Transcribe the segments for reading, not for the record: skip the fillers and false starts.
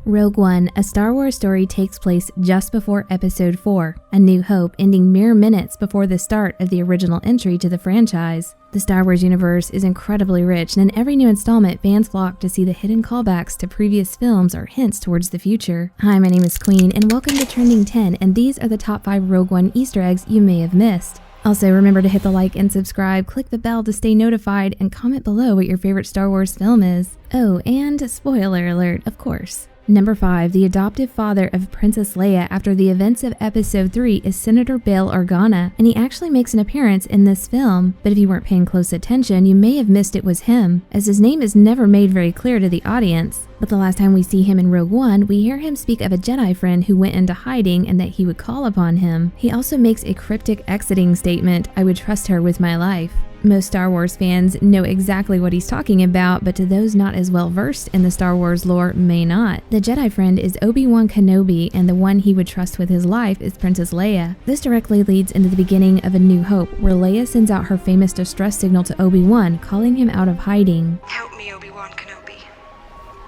Rogue One, a Star Wars story, takes place just before Episode 4, A New Hope, ending mere minutes before the start of the original entry to the franchise. The Star Wars universe is incredibly rich, and in every new installment, fans flock to see the hidden callbacks to previous films or hints towards the future. Hi, my name is Queen, and welcome to Trending 10, and these are the top 5 Rogue One Easter eggs you may have missed. Also, remember to hit the like and subscribe, click the bell to stay notified, and comment below what your favorite Star Wars film is. Oh, and spoiler alert, of course. Number 5. The adoptive father of Princess Leia after the events of Episode 3 is Senator Bail Organa, and he actually makes an appearance in this film, but if you weren't paying close attention, you may have missed it was him, as his name is never made very clear to the audience. But the last time we see him in Rogue One, we hear him speak of a Jedi friend who went into hiding and that he would call upon him. He also makes a cryptic exiting statement, "I would trust her with my life." Most Star Wars fans know exactly what he's talking about, but to those not as well versed in the Star Wars lore may not. The Jedi friend is Obi-Wan Kenobi, and the one he would trust with his life is Princess Leia. This directly leads into the beginning of A New Hope, where Leia sends out her famous distress signal to Obi-Wan, calling him out of hiding. Help me, Obi-Wan Kenobi.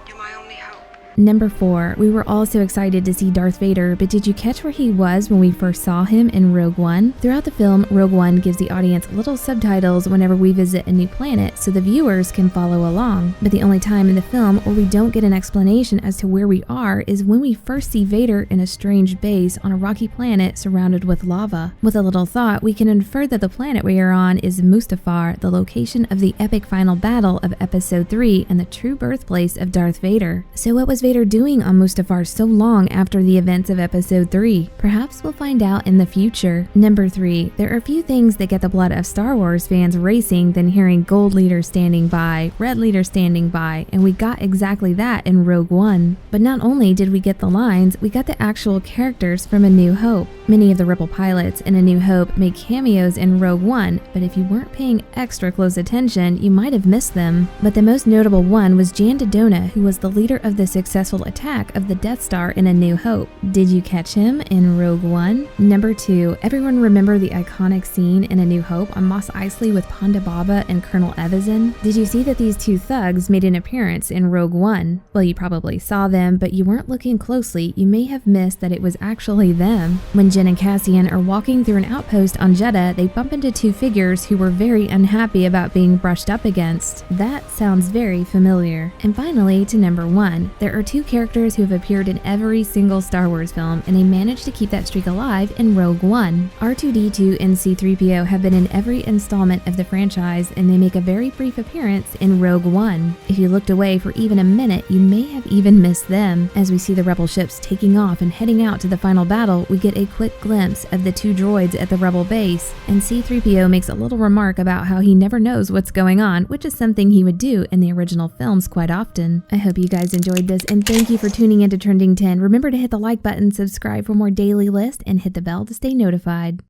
You're my only hope. Number 4. We were all so excited to see Darth Vader, but did you catch where he was when we first saw him in Rogue One? Throughout the film, Rogue One gives the audience little subtitles whenever we visit a new planet so the viewers can follow along. But the only time in the film where we don't get an explanation as to where we are is when we first see Vader in a strange base on a rocky planet surrounded with lava. With a little thought, we can infer that the planet we are on is Mustafar, the location of the epic final battle of Episode 3 and the true birthplace of Darth Vader. So what was Vader doing on Mustafar so long after the events of Episode 3? Perhaps we'll find out in the future. Number 3. There are few things that get the blood of Star Wars fans racing than hearing gold leader standing by, red leader standing by, and we got exactly that in Rogue One. But not only did we get the lines, we got the actual characters from A New Hope. Many of the Rebel pilots in A New Hope made cameos in Rogue One, but if you weren't paying extra close attention, you might have missed them. But the most notable one was Jan Dodonna, who was the leader of the successful attack of the Death Star in A New Hope. Did you catch him in Rogue One? Number 2. Everyone remember the iconic scene in A New Hope on Mos Eisley with Ponda Baba and Colonel Evazan? Did you see that these two thugs made an appearance in Rogue One? Well, you probably saw them, but you weren't looking closely. You may have missed that it was actually them. When Jyn and Cassian are walking through an outpost on Jedha, they bump into two figures who were very unhappy about being brushed up against. That sounds very familiar. And finally, to number 1. There are two characters who have appeared in every single Star Wars film, and they managed to keep that streak alive in Rogue One. R2-D2 and C-3PO have been in every installment of the franchise, and they make a very brief appearance in Rogue One. If you looked away for even a minute, you may have even missed them. As we see the Rebel ships taking off and heading out to the final battle, we get a quick glimpse of the two droids at the Rebel base, and C-3PO makes a little remark about how he never knows what's going on, which is something he would do in the original films quite often. I hope you guys enjoyed this, and thank you for tuning into Trending 10. Remember to hit the like button, subscribe for more daily lists, and hit the bell to stay notified.